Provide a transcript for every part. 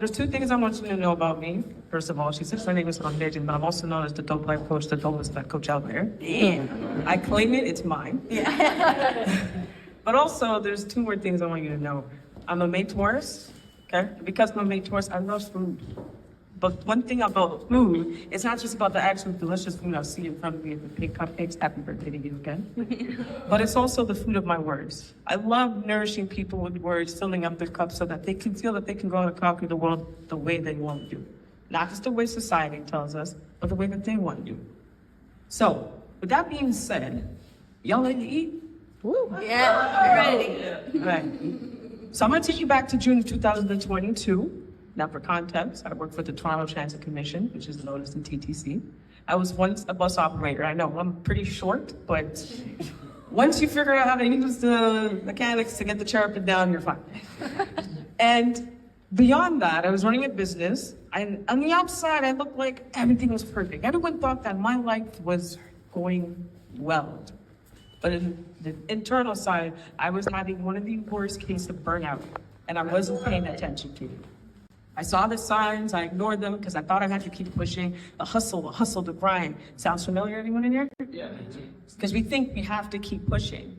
There's two things I want you to know about me. First of all, she says her name is Motivational, but I'm also known as the dope life coach, the dopest life coach out there. Yeah. I claim it, it's mine. Yeah. But also, there's two more things I want you to know. I'm a May Taurus, okay? Because I'm a May Taurus, I love food. But one thing about food, it's not just about the actual delicious food I see in front of me, the pink cupcakes, happy birthday to you, okay? But it's also the food of my words. I love nourishing people with words, filling up their cups so that they can feel that they can go out and conquer the world the way they want to. Not just the way society tells us, but the way that they want to. So, with that being said, y'all ready to eat? Woo. Yeah, ready. Right. So I'm gonna take you back to June of 2022. Now, for context, I work for the Toronto Transit Commission, which is known as the TTC. I was once a bus operator. I know I'm pretty short, but once you figure out how to use the mechanics to get the chair up and down, you're fine. And beyond that, I was running a business. And on the outside, I looked like everything was perfect. Everyone thought that my life was going well. But in the internal side, I was having one of the worst cases of burnout, and I wasn't paying attention to it. I saw the signs, I ignored them because I thought I had to keep pushing. The hustle, the grind. Sounds familiar, anyone in here? Yeah. Because we think we have to keep pushing.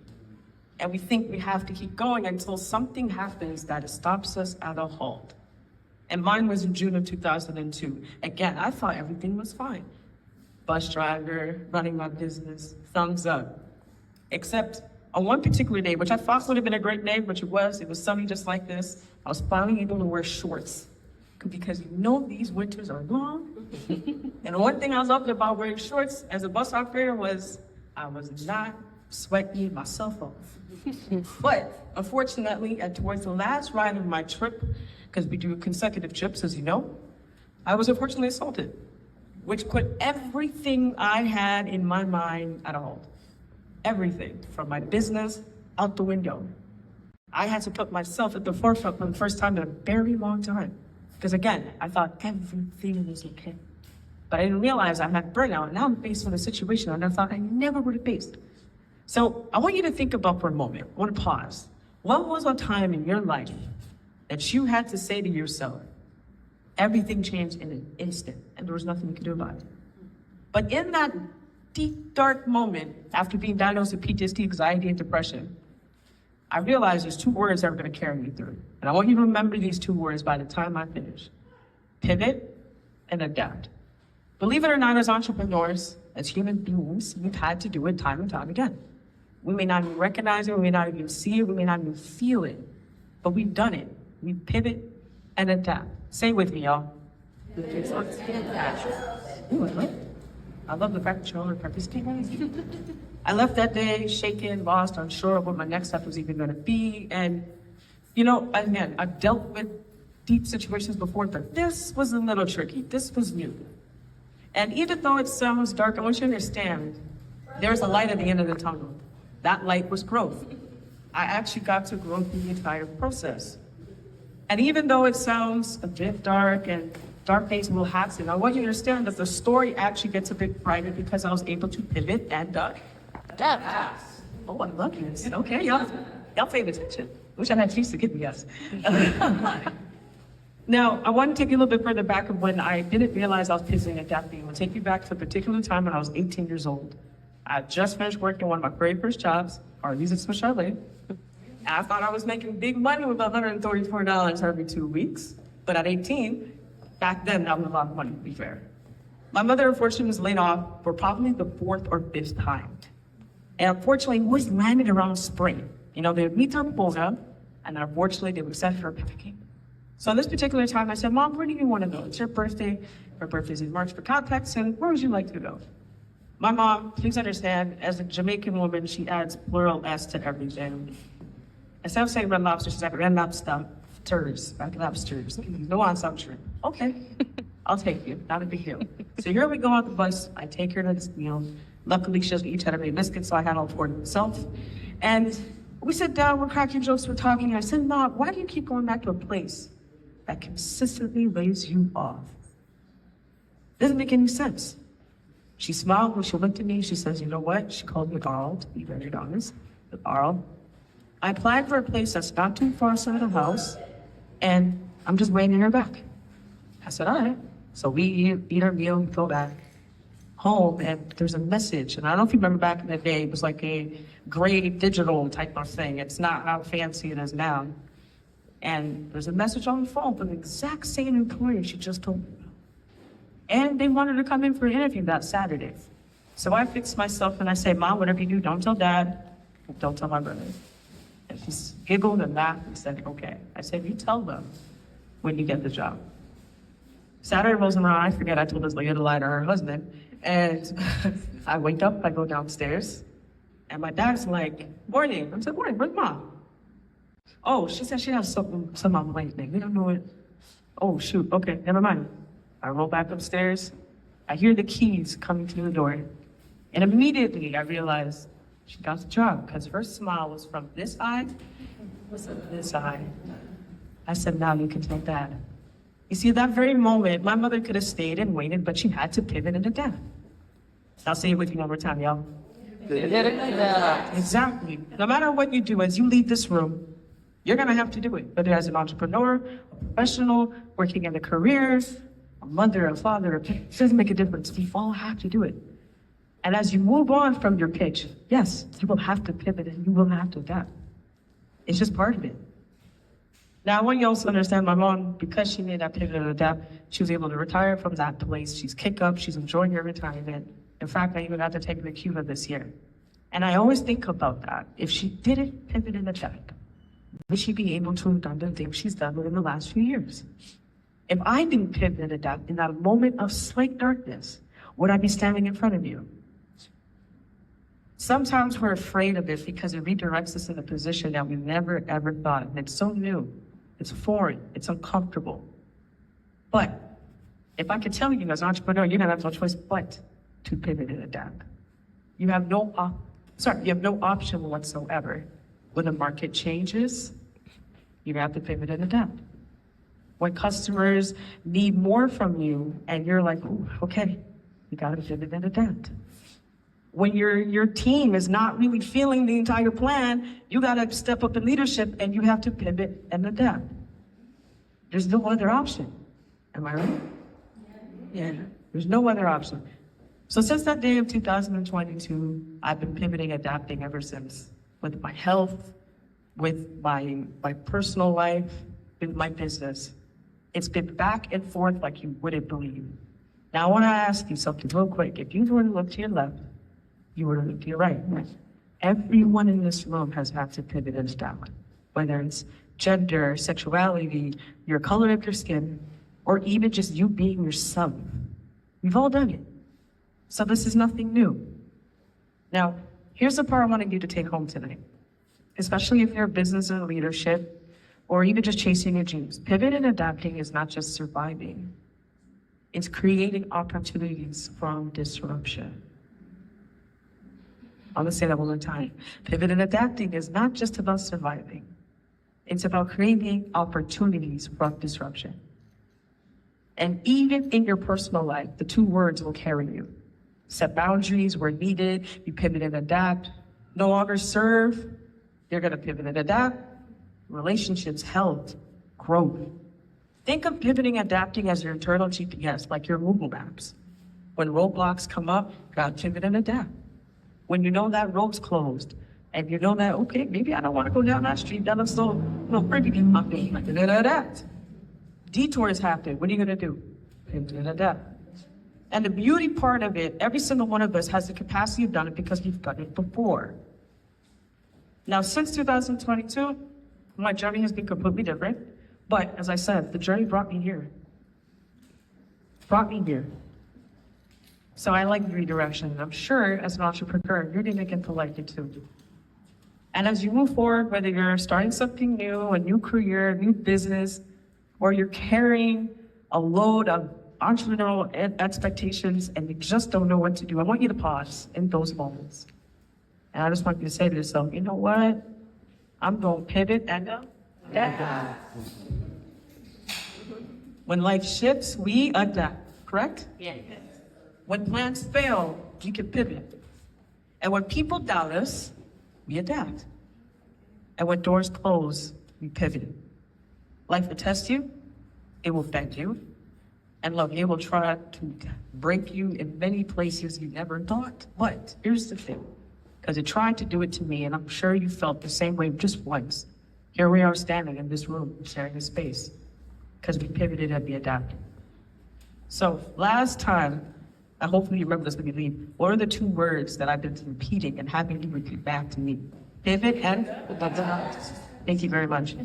And we think we have to keep going until something happens that stops us at a halt. And mine was in June of 2002. Again, I thought everything was fine. Bus driver, running my business, thumbs up. Except on one particular day, which I thought would have been a great day, which it was sunny just like this, I was finally able to wear shorts. Because you know these winters are long. And one thing I was up about wearing shorts as a bus operator was I was not sweating myself off. But unfortunately, towards the last ride of my trip, because we do consecutive trips, as you know, I was unfortunately assaulted, which put everything I had in my mind at a halt. Everything, from my business out the window. I had to put myself at the forefront for the first time in a very long time. Because again, I thought everything was okay. But I didn't realize I had burnout, and now I'm faced with a situation that I thought I never would have faced. So I want you to think about for a moment. I want to pause. What was a time in your life that you had to say to yourself, everything changed in an instant, and there was nothing you could do about it? But in that deep, dark moment, after being diagnosed with PTSD, anxiety, and depression, I realized there's two words that are going to carry me through. And I want you to remember these two words by the time I finish. Pivot and adapt. Believe it or not, as entrepreneurs, as human beings, we've had to do it time and time again. We may not even recognize it, we may not even see it, we may not even feel it, but we've done it. We pivot and adapt. Say it with me, y'all. I love the fact that you're all participating. I left that day shaken, lost, unsure of what my next step was even going to be. And, you know, again, I've dealt with deep situations before, but this was a little tricky. This was new. And even though it sounds dark, I want you to understand there's a light at the end of the tunnel. That light was growth. I actually got to grow through the entire process. And even though it sounds a bit dark and dark days will happen, I want you to understand that the story actually gets a bit brighter because I was able to pivot and adapt. Oh, I love this. Okay, y'all pay attention. Wish I had cheese to give me yes. Now, I want to take you a little bit further back of when I didn't realize I was pivoting and adapting. I'll take you back to a particular time when I was 18 years old. I had just finished working one of my very first jobs, or Lisa Smith Charlotte. I thought I was making big money with $134 every 2 weeks. But at 18, back then, that was a lot of money, to be fair. My mother, unfortunately, was laid off for probably the fourth or fifth time. And unfortunately, it was landed around spring. You know, they would meet their quota, and then unfortunately, they would send her a picnic. So on this particular time, I said, Mom, where do you want to go? It's your birthday. Her birthday's in March for context, and where would you like to go? My mom, please understand, as a Jamaican woman, she adds plural S to everything. Instead of saying red lobster, she said red lobsters, red lobsters. No on some shrimp. Okay, I'll take you, not a big deal. So here we go on the bus, I take her to this meal. Luckily, she each had a made biscuits, so I had all for myself. And we sit down, we're cracking jokes, we're talking, and I said, Mom, why do you keep going back to a place that consistently lays you off? Doesn't make any sense. She smiled when she looked at me, she says, you know what? She called me Arl, to be very honest. Arl, I applied for a place that's not too far outside the house, and I'm just waiting to hear back. said, all right. So we eat our meal, go back home, and there's a message. And I don't know if you remember back in the day, it was like a gray digital type of thing. It's not how fancy it is now. And there's a message on the phone from the exact same employer she just told me about. And they wanted to come in for an interview that Saturday. So I fixed myself and I say, Mom, whatever you do, don't tell Dad, don't tell my brother. And she giggled and laughed and said, okay. I said, you tell them when you get the job. Saturday rolls around, I forget, I told this lady to lie to her husband. And I wake up, I go downstairs, and my dad's like, morning. I said, morning, where's Mom? Oh, she said she has some on Wednesday. We don't know it. Oh, shoot, okay, never mind. I roll back upstairs. I hear the keys coming through the door. And immediately I realized she got the job because her smile was from this eye to this eye. I said, now you can take that. You see, at that very moment, my mother could have stayed and waited, but she had to pivot and adapt. I'll say it with you one more time, y'all. Exactly. No matter what you do, as you leave this room, you're gonna have to do it. Whether as an entrepreneur, a professional, working in a career, a mother, a father, it doesn't make a difference. We all have to do it. And as you move on from your pitch, yes, you will have to pivot and you will have to adapt. It's just part of it. Now, I want you also to understand my mom, because she made that pivot and adapt, she was able to retire from that place. She's kicked up, she's enjoying her retirement. In fact, I even got to take her to Cuba this year. And I always think about that. If she didn't pivot and adapt, would she be able to have done the things she's done within the last few years? If I didn't pivot and adapt in that moment of slight darkness, would I be standing in front of you? Sometimes we're afraid of it because it redirects us in a position that we never, ever thought. And it's so new, it's foreign, it's uncomfortable. But if I could tell you as an entrepreneur, you're gonna have no choice but to pivot and adapt. You have no option whatsoever. When the market changes, you have to pivot and adapt. When customers need more from you and you're like, ooh, okay, you gotta pivot and adapt. When your team is not really feeling the entire plan, you gotta step up in leadership and you have to pivot and adapt. There's no other option. Am I right? Yeah, there's no other option. So since that day of 2022, I've been pivoting, adapting ever since. With my health, with my personal life, with my business. It's been back and forth like you wouldn't believe. Now I wanna ask you something real quick. If you were to look to your left, you were to look to your right. Everyone in this room has had to pivot and adapt. Whether it's gender, sexuality, your color of your skin, or even just you being yourself. We've all done it. So this is nothing new. Now, here's the part I wanted you to take home tonight, especially if you're in business or leadership, or even just chasing your dreams. Pivot and adapting is not just surviving. It's creating opportunities from disruption. I'm gonna say that one more time. Pivot and adapting is not just about surviving. It's about creating opportunities from disruption. And even in your personal life, the two words will carry you. Set boundaries where needed, you pivot and adapt. No longer serve, you're gonna pivot and adapt. Relationships, health, growth. Think of pivoting and adapting as your internal GPS, like your Google Maps. When roadblocks come up, you gotta pivot and adapt. When you know that road's closed, and you know that, okay, maybe I don't wanna go down that street, that looks so pretty, I'm pivot and adapt. Detours happen, what are you gonna do? Pivot and adapt. And the beauty part of it, every single one of us has the capacity of done it because we've done it before. Now, since 2022, my journey has been completely different. But as I said, the journey brought me here. So I like redirection. I'm sure as an entrepreneur, you're gonna get to like it too. And as you move forward, whether you're starting something new, a new career, a new business, or you're carrying a load of entrepreneurial expectations and you just don't know what to do, I want you to pause in those moments. And I just want you to say to yourself, you know what? I'm going to pivot and adapt. When life shifts, we adapt, correct? Yeah. When plans fail, we can pivot. And when people doubt us, we adapt. And when doors close, we pivot. Life will test you, it will bend you, And look, it will try to break you in many places you never thought. But here's the thing, because it tried to do it to me, and I'm sure you felt the same way just once. Here we are standing in this room, sharing a space, because we pivoted and we adapted. So last time, I hopefully you remember this when you leave, what are the two words that I've been repeating and having you repeat back to me? Pivot and thank you very much.